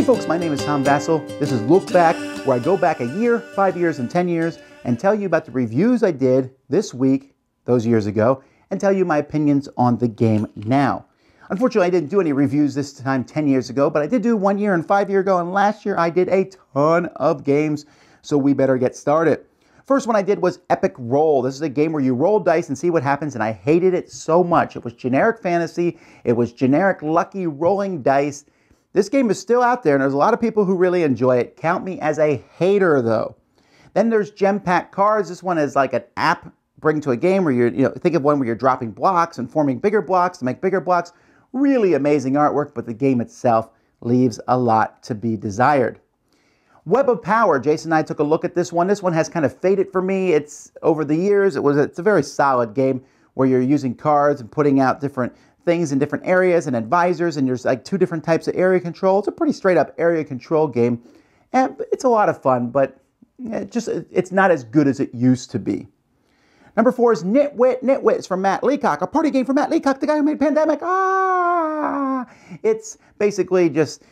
folks, my name is Tom Vasel. This is Look Back, where I go back a year, 5 years, and 10 years, and tell you about the reviews I did this week, those years ago, and tell you my opinions on the game now. Unfortunately, I didn't do any reviews this time 10 years ago, but I did do 1 year and 5 years ago, and last year I did a ton of games, so we better get started. First one I did was Epic Roll. This is a game where you roll dice and see what happens, and I hated it so much. It was generic fantasy. It was generic lucky rolling dice. This game is still out there, and there's a lot of people who really enjoy it. Count me as a hater, though. Then there's Gem Pack Cards. This one is like an app bring to a game where you're, think of one where you're dropping blocks and forming bigger blocks to make bigger blocks. Really amazing artwork, but the game itself leaves a lot to be desired. Web of Power. Jason and I took a look at this one. This one has kind of faded for me. It's over the years. It's a very solid game where you're using cards and putting out different things in different areas and advisors, and there's like 2 different types of area control. It's a pretty straight up area control game, and it's a lot of fun, but it's not as good as it used to be. Number 4 is Nitwit. Nitwit is from Matt Leacock, a party game from Matt Leacock, the guy who made Pandemic. It's basically just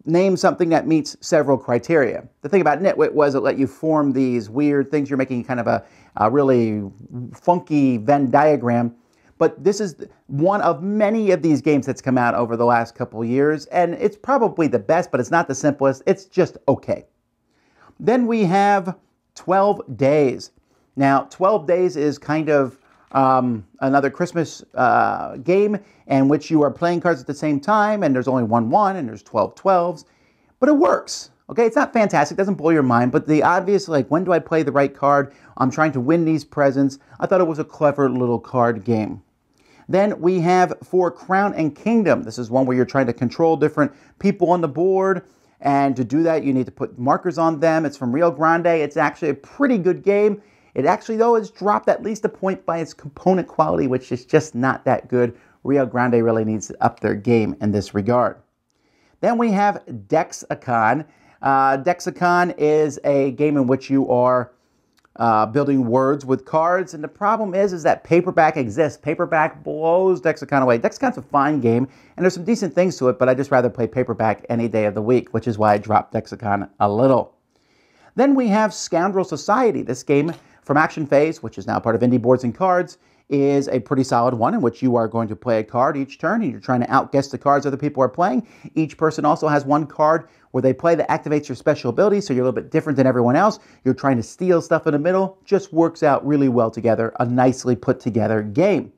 name something that meets several criteria. The thing about Nitwit was it let you form these weird things. You're making kind of a really funky Venn diagram. But this is one of many of these games that's come out over the last couple of years, and it's probably the best, but it's not the simplest. It's just okay. Then we have 12 Days. Now, 12 Days is kind of another Christmas game in which you are playing cards at the same time, and there's only one, and there's 12 12s, but it works. Okay, it's not fantastic, doesn't blow your mind, but the obvious, like, when do I play the right card? I'm trying to win these presents. I thought it was a clever little card game. Then we have for Crown and Kingdom. This is one where you're trying to control different people on the board, and to do that, you need to put markers on them. It's from Rio Grande. It's actually a pretty good game. It actually, though, has dropped at least a point by its component quality, which is just not that good. Rio Grande really needs to up their game in this regard. Then we have Dexicon. Dexicon is a game in which you are building words with cards, and the problem is that paperback exists. Paperback blows Dexicon away. Dexicon's a fine game, and there's some decent things to it, but I just rather play paperback any day of the week, which is why I dropped Dexicon a little. Then we have Scoundrel Society. This game from Action Phase, which is now part of Indie Boards and Cards, is a pretty solid one in which you are going to play a card each turn, and you're trying to outguess the cards other people are playing. Each person also has one card where they play that activates your special ability, so you're a little bit different than everyone else. You're trying to steal stuff in the middle. Just works out really well together. A nicely put together game.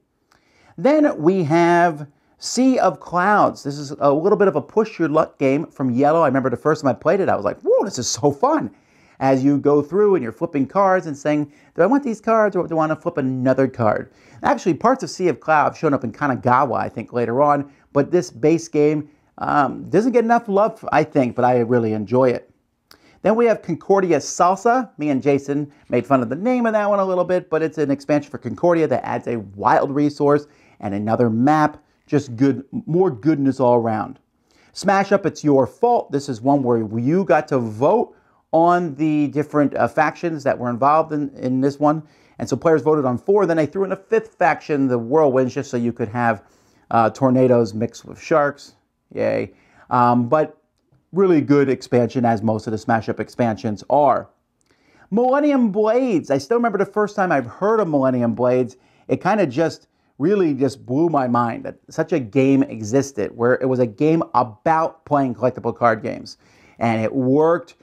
Then we have Sea of Clouds. This is a little bit of a push your luck game from Yellow. I remember the first time I played it, I was like, whoa, this is so fun. As you go through and you're flipping cards and saying, do I want these cards or do I want to flip another card? Actually, parts of Sea of Cloud have shown up in Kanagawa, I think, later on, but this base game doesn't get enough love, I think, but I really enjoy it. Then we have Concordia Salsa. Me and Jason made fun of the name of that one a little bit, but it's an expansion for Concordia that adds a wild resource and another map. Just good, more goodness all around. Smash Up, It's Your Fault. This is one where you got to vote on the different factions that were involved in this one. And so players voted on 4. Then they threw in a 5th faction, the Whirlwinds, just so you could have tornadoes mixed with sharks. Yay. But really good expansion, as most of the Smash Up expansions are. Millennium Blades. I still remember the first time I've heard of Millennium Blades. It kind of really blew my mind that such a game existed, where it was a game about playing collectible card games. And it worked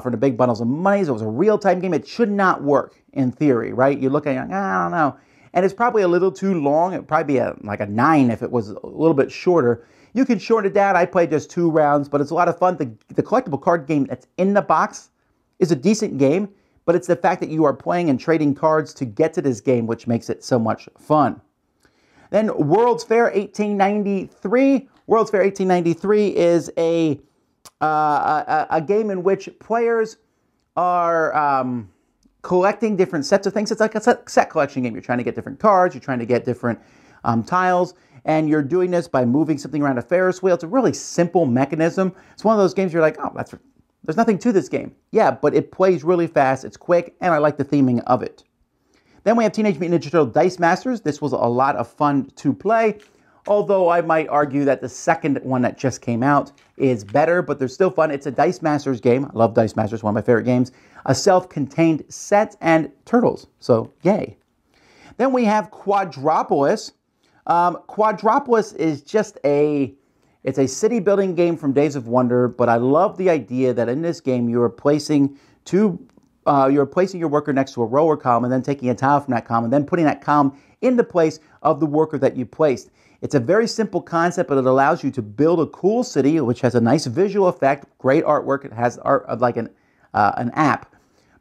for the big bundles of monies. It was a real-time game. It should not work in theory, right? You look at it and you're like, I don't know. And it's probably a little too long. It would probably be like a 9 if it was a little bit shorter. You can shorten it down. I played just 2 rounds, but it's a lot of fun. The collectible card game that's in the box is a decent game, but it's the fact that you are playing and trading cards to get to this game which makes it so much fun. Then World's Fair 1893. World's Fair 1893 is a game in which players are collecting different sets of things. It's like a set collection game. You're trying to get different cards. You're trying to get different tiles. And you're doing this by moving something around a Ferris wheel. It's a really simple mechanism. It's one of those games you're like, oh, there's nothing to this game. Yeah, but it plays really fast. It's quick, and I like the theming of it. Then we have Teenage Mutant Ninja Turtle Dice Masters. This was a lot of fun to play. although I might argue that the second one that just came out is better, but they're still fun. It's a Dice Masters game. I love Dice Masters, one of my favorite games. A self-contained set and turtles, so yay. Then we have Quadrapple Asst. Quadrapple Asst is just it's a city building game from Days of Wonder, but I love the idea that in this game you're placing your worker next to a row or column and then taking a tile from that column and then putting that column into place of the worker that you placed. It's a very simple concept, but it allows you to build a cool city, which has a nice visual effect, great artwork. It has art like an app.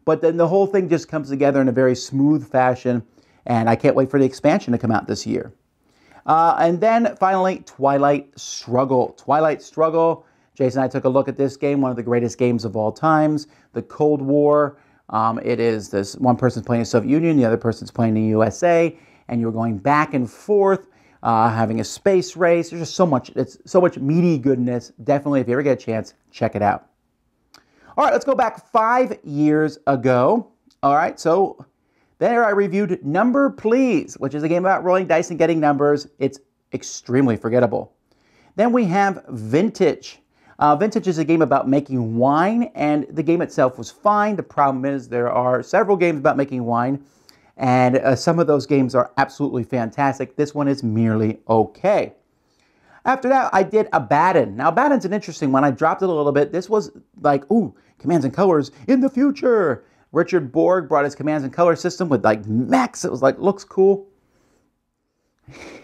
But then the whole thing just comes together in a very smooth fashion, and I can't wait for the expansion to come out this year. And then finally, Twilight Struggle. Twilight Struggle. Jason and I took a look at this game, one of the greatest games of all times. The Cold War. It is this one person's playing the Soviet Union, the other person's playing the USA, and you're going back and forth, having a space race. There's just so much. It's so much meaty goodness. Definitely, if you ever get a chance, check it out. All right, let's go back 5 years ago. All right, so there I reviewed Number Please, which is a game about rolling dice and getting numbers. It's extremely forgettable. Then we have Vintage. Vintage is a game about making wine, and the game itself was fine. The problem is there are several games about making wine, and some of those games are absolutely fantastic. This one is merely okay. After that, I did a Baton. Now, Baton's an interesting one. I dropped it a little bit. This was like, ooh, commands and colors in the future. Richard Borg brought his commands and color system with like mechs. It was like, looks cool.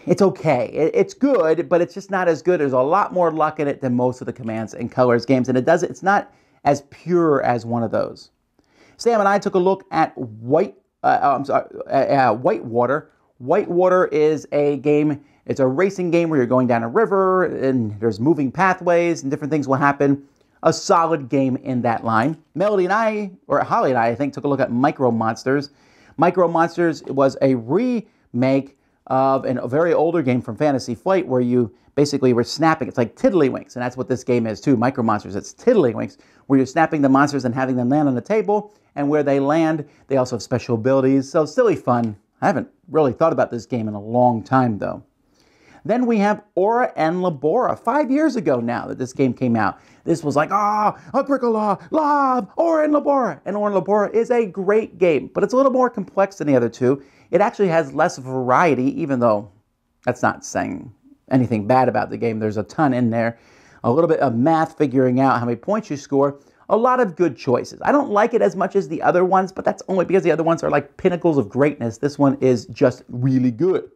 It's okay. It's good, but it's just not as good. There's a lot more luck in it than most of the commands and colors games, and it's not as pure as one of those. Sam and I took a look at Whitewater. Whitewater is a game. It's a racing game where you're going down a river and there's moving pathways and different things will happen. A solid game in that line. Holly and I think, took a look at Micro Monsters. Micro Monsters was a remake of a very older game from Fantasy Flight where you basically were snapping. It's like Tiddlywinks, and that's what this game is too, Micro Monsters. It's Tiddlywinks, where you're snapping the monsters and having them land on the table, and where they land, they also have special abilities, so silly fun. I haven't really thought about this game in a long time, though. Then we have Ora and Labora. 5 years ago now that this game came out. This was like, Agricola, Love, Ora and Labora. And Ora and Labora is a great game, but it's a little more complex than the other two. It actually has less variety, even though that's not saying anything bad about the game. There's a ton in there. A little bit of math, figuring out how many points you score. A lot of good choices. I don't like it as much as the other ones, but that's only because the other ones are like pinnacles of greatness. This one is just really good.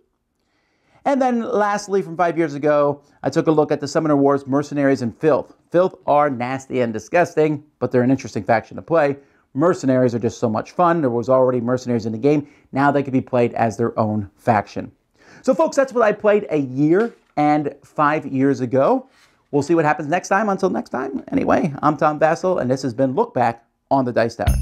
And then lastly, from 5 years ago, I took a look at the Summoner Wars, Mercenaries, and Filth. Filth are nasty and disgusting, but they're an interesting faction to play. Mercenaries are just so much fun. There was already Mercenaries in the game. Now they can be played as their own faction. So folks, that's what I played a year and 5 years ago. We'll see what happens next time. Until next time, anyway, I'm Tom Vasel, and this has been Look Back on the Dice Tower.